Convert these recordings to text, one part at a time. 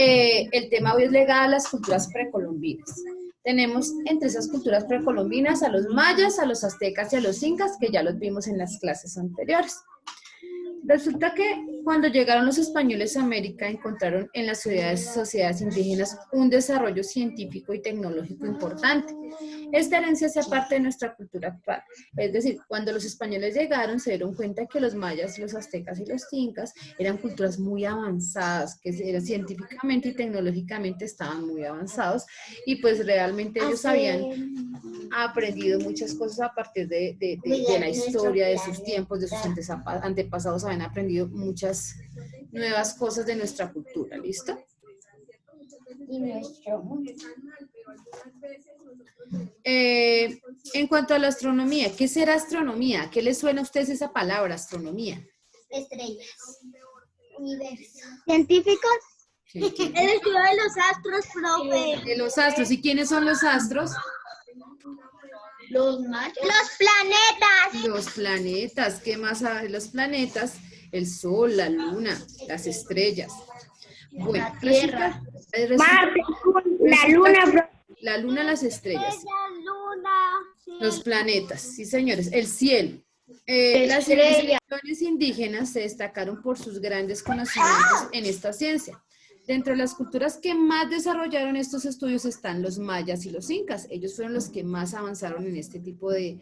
el tema hoy es legado a las culturas precolombinas. Tenemos entre esas culturas precolombinas a los mayas, a los aztecas y a los incas, que ya los vimos en las clases anteriores. Resulta que cuando llegaron los españoles a América encontraron en las sociedades indígenas un desarrollo científico y tecnológico importante. Esta herencia hace parte de nuestra cultura actual. Es decir, cuando los españoles llegaron se dieron cuenta que los mayas, los aztecas y los incas eran culturas muy avanzadas, que eran científicamente y tecnológicamente estaban muy avanzados y pues realmente ellos habían aprendido muchas cosas a partir de la historia, de sus tiempos, de sus antepasados, habían aprendido muchas nuevas cosas de nuestra cultura, ¿listo? En cuanto a la astronomía, ¿qué será astronomía? ¿Qué les suena a ustedes esa palabra, astronomía? Estrellas. Universo. ¿Científicos? Sí. El estudio de los astros, profe. De los astros. ¿Y quiénes son los astros? Los mayas. Los planetas. Los planetas. ¿Qué más hay? Los planetas, el sol, la luna, las estrellas. Bueno, La Tierra. Marte, la luna. La luna, las estrellas. La luna. Sí. Los planetas, sí señores, el cielo. Las Estrella. civilizaciones indígenas se destacaron por sus grandes conocimientos en esta ciencia. Dentro de las culturas que más desarrollaron estos estudios están los mayas y los incas. Ellos fueron los que más avanzaron en este tipo de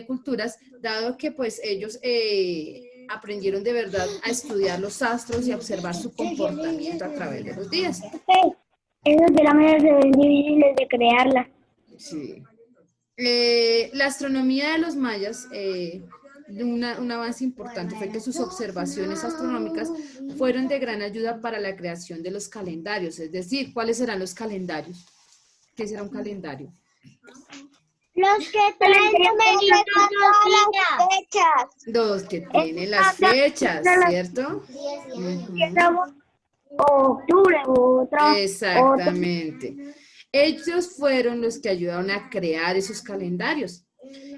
culturas, dado que pues ellos aprendieron de verdad a estudiar los astros y a observar su comportamiento a través de los días. Esos pirámides se ven difíciles de crearlas. Sí. La astronomía de los mayas, un avance importante fue que sus observaciones astronómicas fueron de gran ayuda para la creación de los calendarios. Es decir, ¿cuáles serán los calendarios? ¿Qué será un calendario? Los que traen las fechas. Los que tienen las fechas, ¿cierto? Estamos octubre u otra. Exactamente. Ellos fueron los que ayudaron a crear esos calendarios.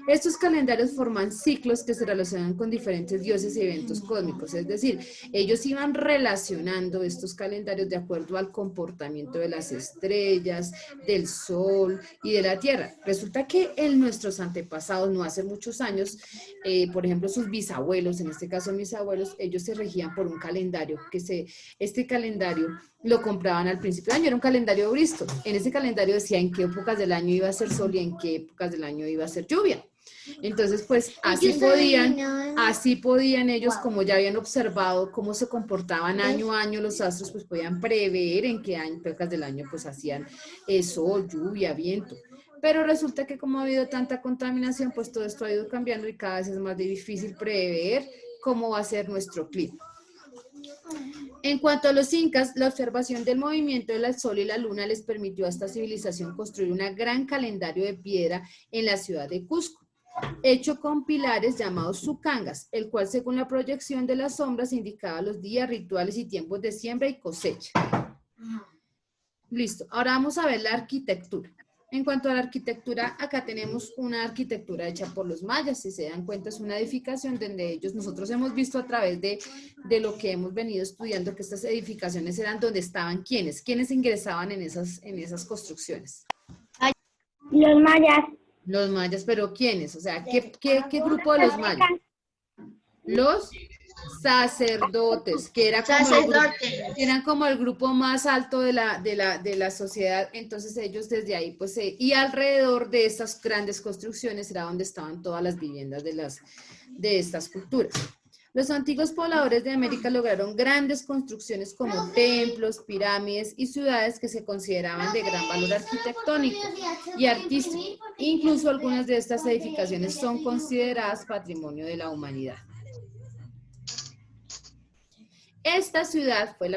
Estos calendarios forman ciclos que se relacionan con diferentes dioses y eventos cósmicos, es decir, ellos iban relacionando estos calendarios de acuerdo al comportamiento de las estrellas, del sol y de la tierra. Resulta que en nuestros antepasados, no hace muchos años, por ejemplo, sus bisabuelos, en este caso mis abuelos, ellos se regían por un calendario, este calendario lo compraban al principio del año, era un calendario Bristol. En ese calendario decía en qué épocas del año iba a ser sol y en qué épocas del año iba a ser lluvia. Entonces, pues así podían ellos, como ya habían observado cómo se comportaban año a año los astros, pues podían prever en qué épocas del año pues hacían sol, lluvia, viento. Pero resulta que como ha habido tanta contaminación, pues todo esto ha ido cambiando y cada vez es más difícil prever cómo va a ser nuestro clima. En cuanto a los incas, la observación del movimiento del sol y la luna les permitió a esta civilización construir un gran calendario de piedra en la ciudad de Cusco, hecho con pilares llamados sucangas, el cual según la proyección de las sombras indicaba los días, rituales y tiempos de siembra y cosecha. Listo, ahora vamos a ver la arquitectura. En cuanto a la arquitectura, acá tenemos una arquitectura hecha por los mayas, si se dan cuenta es una edificación donde nosotros hemos visto a través de lo que hemos venido estudiando que estas edificaciones eran donde estaban ¿quiénes ingresaban en esas construcciones? Los mayas. Los mayas, pero ¿quiénes? O sea, ¿qué grupo de los mayas? Los sacerdotes, que eran como el grupo más alto de la sociedad. Entonces ellos desde ahí, pues, y alrededor de estas grandes construcciones era donde estaban todas las viviendas de estas culturas. Los antiguos pobladores de América lograron grandes construcciones como templos, pirámides y ciudades que se consideraban de gran valor arquitectónico y artístico. Incluso algunas de estas edificaciones son consideradas patrimonio de la humanidad. Esta ciudad fue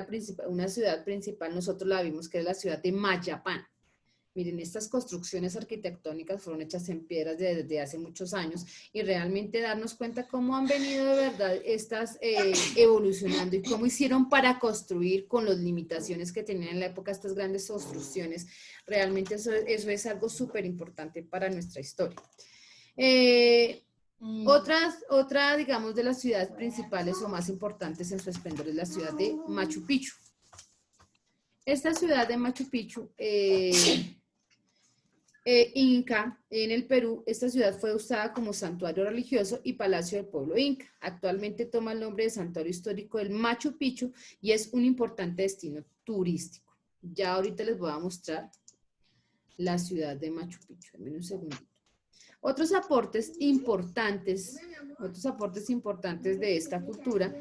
una ciudad principal, nosotros la vimos que es la ciudad de Mayapán. Miren, estas construcciones arquitectónicas fueron hechas en piedras desde hace muchos años y realmente darnos cuenta cómo han venido de verdad estas evolucionando y cómo hicieron para construir con las limitaciones que tenían en la época estas grandes construcciones. Realmente eso es algo súper importante para nuestra historia. Otra, digamos, de las ciudades principales o más importantes en su esplendor es la ciudad de Machu Picchu. esta ciudad de Machu Picchu, Inca, en el Perú, esta ciudad fue usada como santuario religioso y palacio del pueblo inca. Actualmente toma el nombre de santuario histórico del Machu Picchu y es un importante destino turístico. Ya ahorita les voy a mostrar la ciudad de Machu Picchu. Denme un segundito. Otros aportes importantes de esta cultura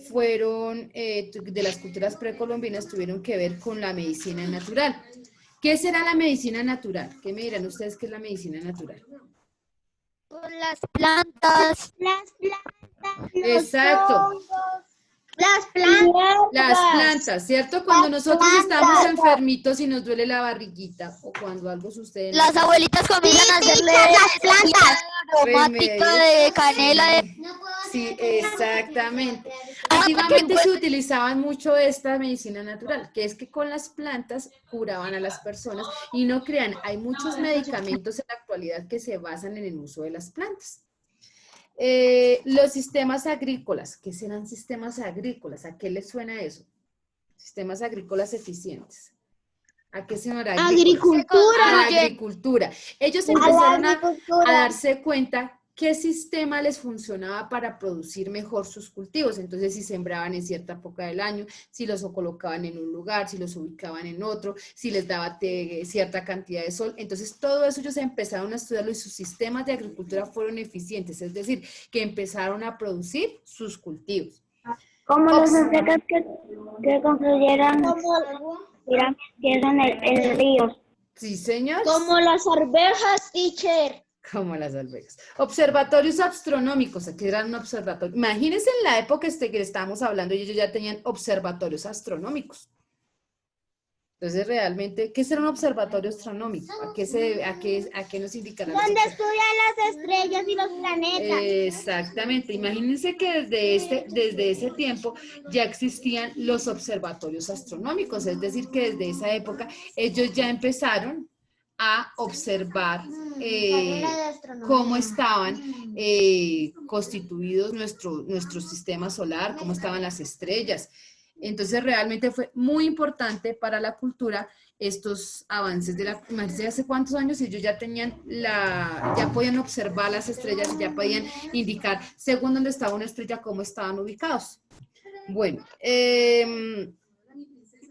fueron, de las culturas precolombinas, tuvieron que ver con la medicina natural. ¿Qué será la medicina natural? ¿Qué me dirán ustedes que es la medicina natural? Con las plantas. Las plantas. Exacto. Las plantas. Las plantas, ¿cierto? Cuando nosotros estamos enfermitos y nos duele la barriguita o cuando algo sucede. Las abuelitas comienzan a hacerle las plantas. aromática de canela. Sí, exactamente. Antiguamente se utilizaban mucho esta medicina natural, que es que con las plantas curaban a las personas y no crean, hay muchos medicamentos en la actualidad que se basan en el uso de las plantas. Los sistemas agrícolas, ¿qué serán sistemas agrícolas? ¿A qué les suena eso? Sistemas agrícolas eficientes. ¿A qué se llama Agricultura. A la agricultura. Ellos empezaron a darse cuenta qué sistema les funcionaba para producir mejor sus cultivos. Entonces, si sembraban en cierta época del año, si los colocaban en un lugar, si los ubicaban en otro, si les daba cierta cantidad de sol. Entonces, todo eso ellos empezaron a estudiarlo y sus sistemas de agricultura fueron eficientes, es decir, que empezaron a producir sus cultivos. Como los aztecas que construyeron pirámides que son el río. Sí, señor. Como las arvejas, teacher. Como las albercas. Observatorios astronómicos, aquí eran un observatorio. Imagínense en la época que estábamos hablando, ellos ya tenían observatorios astronómicos. Entonces, realmente, ¿qué será un observatorio astronómico? ¿A qué nos indicará? Donde estudian las estrellas y los planetas. Exactamente. Imagínense que desde ese tiempo ya existían los observatorios astronómicos, es decir, que desde esa época ellos ya empezaron a observar cómo estaban constituidos nuestro sistema solar, cómo estaban las estrellas. Entonces realmente fue muy importante para la cultura estos avances imagínense hace cuántos años ellos ya tenían ya podían observar las estrellas y ya podían indicar según dónde estaba una estrella cómo estaban ubicados. Bueno,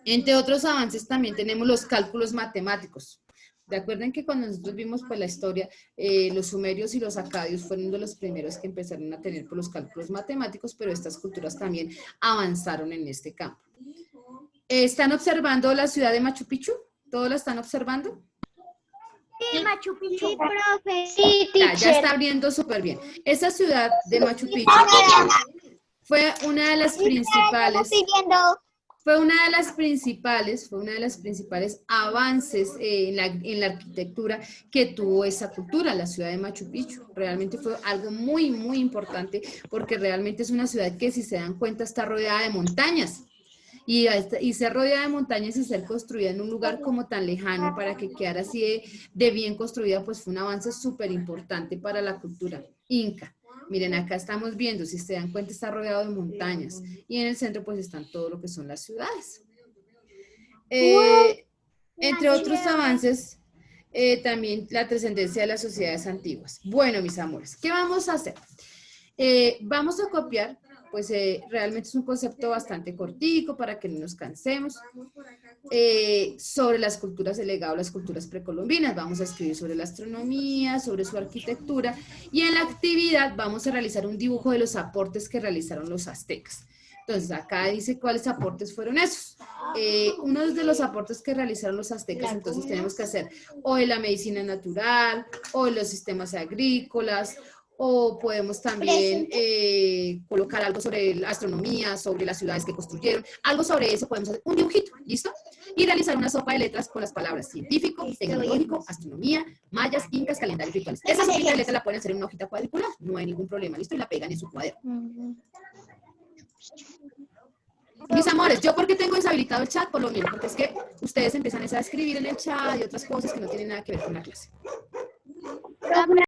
entre otros avances también tenemos los cálculos matemáticos. Recuerden que cuando nosotros vimos pues, la historia, los sumerios y los acadios fueron de los primeros que empezaron a tener pues, los cálculos matemáticos, pero estas culturas también avanzaron en este campo. ¿Están observando la ciudad de Machu Picchu? ¿Todos la están observando? Sí, Machu Picchu. Sí, profe. Sí, ya está abriendo súper bien. Esa ciudad de Machu Picchu fue una de las principales... Fue una de las principales avances en la arquitectura que tuvo esa cultura, la ciudad de Machu Picchu. Realmente fue algo muy, muy importante porque realmente es una ciudad que, si se dan cuenta, está rodeada de montañas. Y ser rodeada de montañas y ser construida en un lugar como tan lejano para que quedara así de bien construida, pues fue un avance súper importante para la cultura inca. Miren, acá estamos viendo, si se dan cuenta, está rodeado de montañas. Y en el centro, pues, están todo lo que son las ciudades. Entre otros avances, también la trascendencia de las sociedades antiguas. Bueno, mis amores, ¿qué vamos a hacer? Vamos a copiar, pues, realmente es un concepto bastante cortico para que no nos cansemos. Sobre las culturas, el legado de las culturas precolombinas. Vamos a escribir sobre la astronomía, sobre su arquitectura y en la actividad vamos a realizar un dibujo de los aportes que realizaron los aztecas. Entonces, acá dice cuáles aportes fueron esos. Uno de los aportes que realizaron los aztecas, entonces tenemos que hacer o de la medicina natural, o de los sistemas agrícolas, o podemos también colocar algo sobre la astronomía, sobre las ciudades que construyeron, algo sobre eso, podemos hacer un dibujito, ¿listo? Y realizar una sopa de letras con las palabras científico, tecnológico, astronomía, mayas, incas, calendarios rituales. Esa sopita de letras la pueden hacer en una hojita cuadricular, no hay ningún problema, ¿listo? Y la pegan en su cuaderno. Mis amores, ¿yo por qué tengo deshabilitado el chat? Por lo mismo, porque es que ustedes empiezan a escribir en el chat y otras cosas que no tienen nada que ver con la clase. Pero